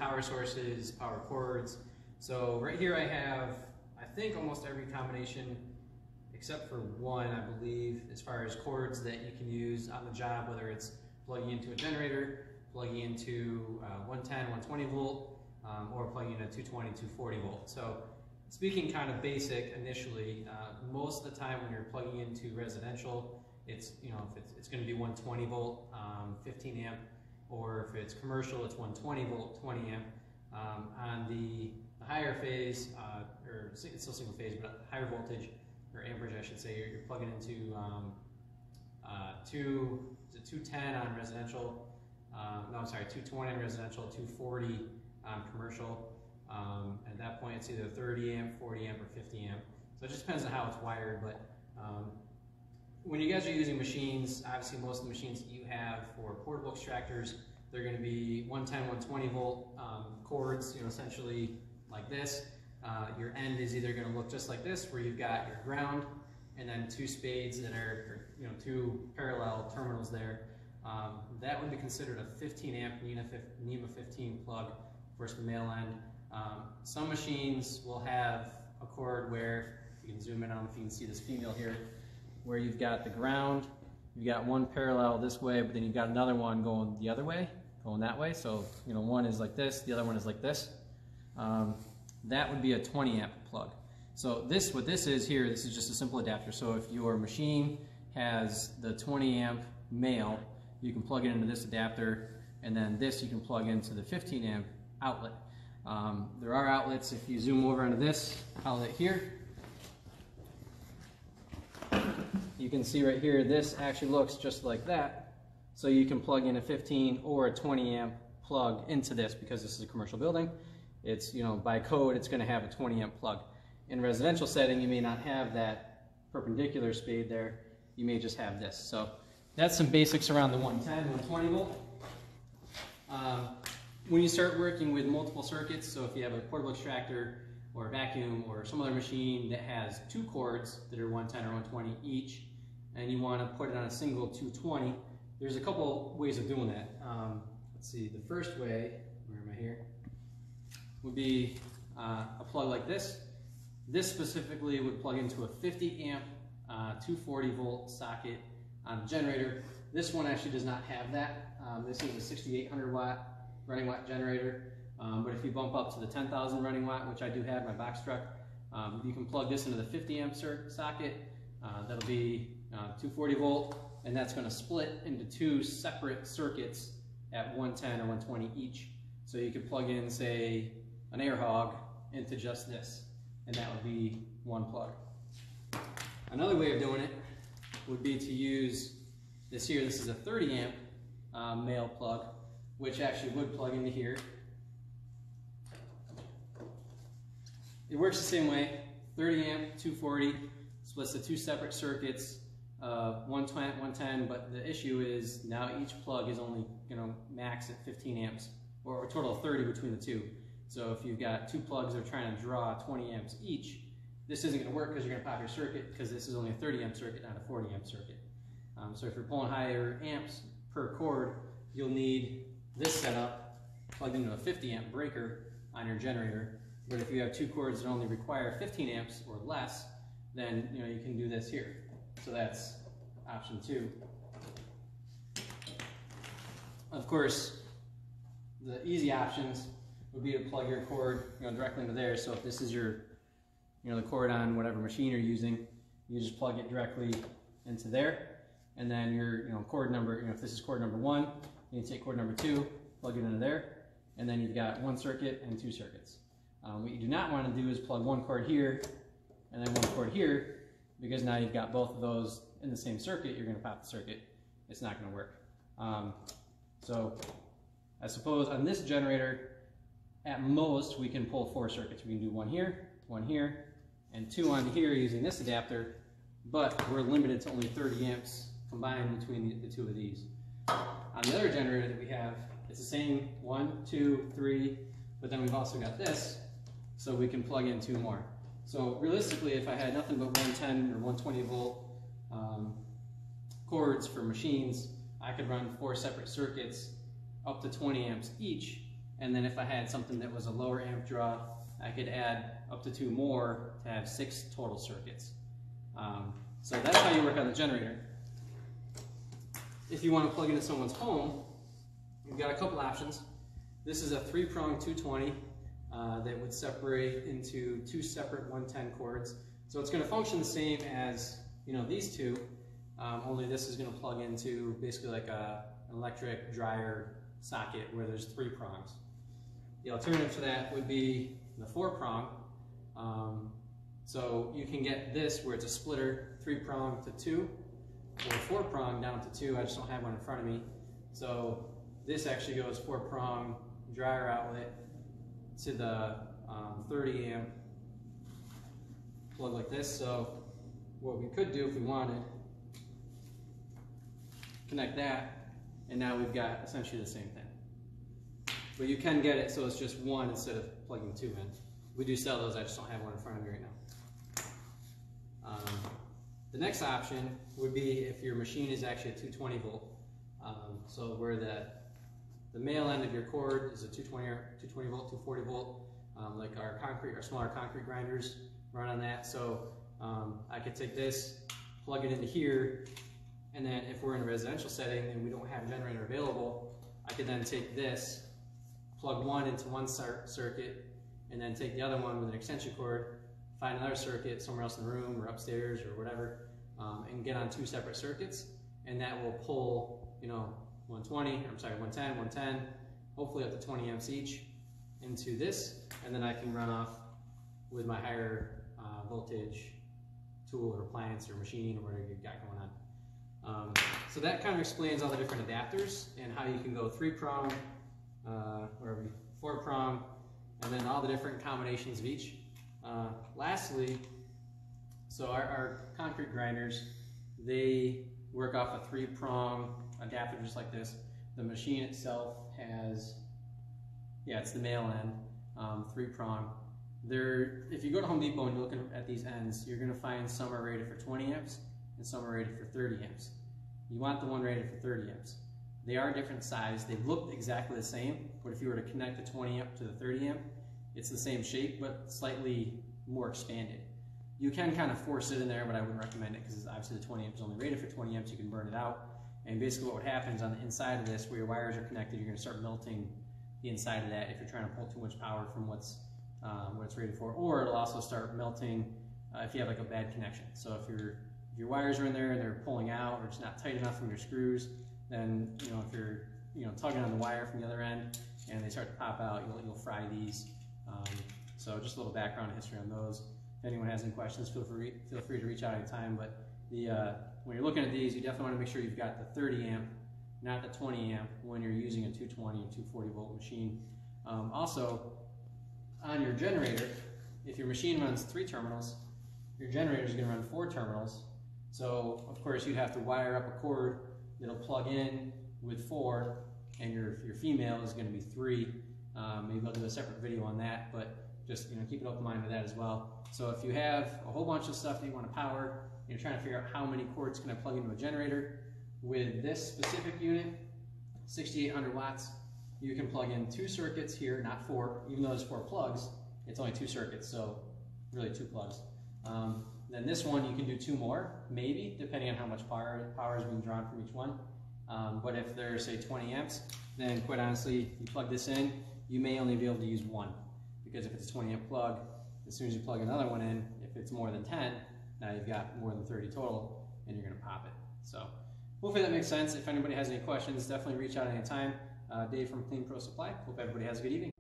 power sources, power cords. So right here I have, I think, almost every combination except for one, I believe, as far as cords that you can use on the job, whether it's plugging into a generator, plugging into 110, 120 volt, or plugging in a 220, 240 volt. So speaking kind of basic initially, most of the time when you're plugging into residential, it's, you know, if it's going to be 120 volt, 15 amp, or if it's commercial, it's 120 volt, 20 amp. On the higher phase, or it's still single phase, but higher voltage, or amperage I should say, you're plugging into 210 on residential, no, I'm sorry, 220 on residential, 240 on commercial. At that point it's either 30 amp, 40 amp, or 50 amp. So it just depends on how it's wired, but when you guys are using machines, obviously most of the machines that you have for portable extractors, they're going to be 110, 120 volt cords, you know, essentially like this. Your end is either going to look just like this, where you've got your ground and then two spades that are, you know, two parallel terminals there. That would be considered a 15 amp NEMA 15 plug for the male end. Some machines will have a cord where, you can zoom in on if you can see this female here, where you've got the ground, you've got one parallel this way, but then you've got another one going the other way, going that way. So, you know, one is like this, the other one is like this. That would be a 20 amp plug. So this, what this is here, this is just a simple adapter. So if your machine has the 20 amp male, you can plug it into this adapter, and then this you can plug into the 15 amp outlet. There are outlets, if you zoom over onto this outlet here, you can see right here, this actually looks just like that. So you can plug in a 15 or a 20 amp plug into this, because this is a commercial building. It's, you know, by code, it's going to have a 20 amp plug. In a residential setting, you may not have that perpendicular spade there. You may just have this. So that's some basics around the 110, 120 volt. When you start working with multiple circuits, so if you have a portable extractor or a vacuum or some other machine that has two cords that are 110 or 120 each, and you want to put it on a single 220, there's a couple ways of doing that. Let's see, the first way, where am I here, would be a plug like this. This specifically would plug into a 50 amp 240 volt socket on a generator. This one actually does not have that. This is a 6800 watt running watt generator, but if you bump up to the 10,000 running watt, which I do have in my box truck, you can plug this into the 50 amp socket. That'll be 240 volt, and that's going to split into two separate circuits at 110 or 120 each. So you could plug in, say, an air hog into just this, and that would be one plug. Another way of doing it would be to use this here. This is a 30 amp male plug, which actually would plug into here. It works the same way. 30 amp, 240, splits the two separate circuits, 120, 110, but the issue is now each plug is only going to max at 15 amps, or a total of 30 between the two. So if you've got two plugs that are trying to draw 20 amps each, this isn't going to work because you're going to pop your circuit, because this is only a 30 amp circuit, not a 40 amp circuit. So if you're pulling higher amps per cord, you'll need this setup plugged into a 50 amp breaker on your generator. But if you have two cords that only require 15 amps or less, then you can do this here. So that's option 2. Of course, the easy options would be to plug your cord directly into there. So if this is your the cord on whatever machine you're using, you just plug it directly into there, and then your cord number, if this is cord number 1, you take cord number 2, plug it into there, and then you've got one circuit and two circuits. What you do not want to do is plug one cord here and then one cord here, because now you've got both of those in the same circuit. You're going to pop the circuit. It's not going to work. So I suppose on this generator, at most we can pull 4 circuits. We can do one here, and 2 on here using this adapter, but we're limited to only 30 amps combined between the two of these. On the other generator that we have, it's the same 1, 2, 3, but then we've also got this, so we can plug in 2 more. So realistically, if I had nothing but 110 or 120 volt cords for machines, I could run 4 separate circuits up to 20 amps each, And then if I had something that was a lower amp draw, I could add up to 2 more to have 6 total circuits. So that's how you work on the generator. If you want to plug into someone's home, you've got a couple options. This is a 3-prong 220 that would separate into 2 separate 110 cords. So it's going to function the same as these two, only this is going to plug into basically like an electric dryer socket where there's 3 prongs. The alternative to that would be the 4-prong. So you can get this where it's a splitter, 3-prong to 2, or 4-prong down to 2. I just don't have one in front of me. So this actually goes 4-prong dryer outlet to the 30 amp plug like this. So what we could do if we wanted, connect that, and now we've got essentially the same thing. But you can get it so it's just one instead of plugging 2 in. We do sell those, I just don't have one in front of me right now. The next option would be if your machine is actually a 220 volt. So where the male end of your cord is a 220 volt, 240 volt, like our smaller concrete grinders run on that. So I could take this, plug it into here, and then if we're in a residential setting and we don't have a generator available, I could then take this, plug one into one circuit, and then take the other one with an extension cord, find another circuit somewhere else in the room or upstairs or whatever, and get on 2 separate circuits, and that will pull 110, hopefully up to 20 amps each into this, and then I can run off with my higher voltage tool or appliance or machine or whatever you've got going on. So that kind of explains all the different adapters and how you can go 3-prong, 4-prong, and then all the different combinations of each. Lastly, so our concrete grinders, they work off a 3-prong adapter just like this. The machine itself has, it's the male end, 3-prong. If you go to Home Depot and you're looking at these ends, you're going to find some are rated for 20 amps and some are rated for 30 amps. You want the one rated for 30 amps. They are different size. They look exactly the same, but if you were to connect the 20 amp to the 30 amp, it's the same shape, but slightly more expanded. You can kind of force it in there, but I wouldn't recommend it because obviously the 20 amp is only rated for 20 amps. You can burn it out. And basically what happens on the inside of this, where your wires are connected, you're going to start melting the inside of that if you're trying to pull too much power from what it's rated for. Or it'll also start melting if you have like a bad connection. So if your wires are in there and they're pulling out or it's not tight enough from your screws, then if you're tugging on the wire from the other end and they start to pop out, you'll fry these. So just a little background history on those. If anyone has any questions, feel free to reach out anytime. But when you're looking at these, you definitely want to make sure you've got the 30 amp, not the 20 amp when you're using a 220 or 240 volt machine. Also, on your generator, if your machine runs 3 terminals, your generator is going to run 4 terminals. So of course you'd have to wire up a cord that'll plug in with 4, and your female is going to be 3. Maybe I'll do a separate video on that, but just keep an open mind with that as well. So if you have a whole bunch of stuff that you want to power, and you're trying to figure out how many cords can I plug into a generator, with this specific unit, 6,800 watts, you can plug in 2 circuits here, not 4. Even though there's 4 plugs, it's only 2 circuits, so really 2 plugs. Then this one you can do 2 more, maybe, depending on how much power is being drawn from each one. But if there's, say, 20 amps, then quite honestly, you plug this in, you may only be able to use 1. Because if it's a 20 amp plug, as soon as you plug another one in, if it's more than 10, now you've got more than 30 total, and you're going to pop it. So hopefully that makes sense. If anybody has any questions, definitely reach out anytime. Dave from Clean Pro Supply. Hope everybody has a good evening.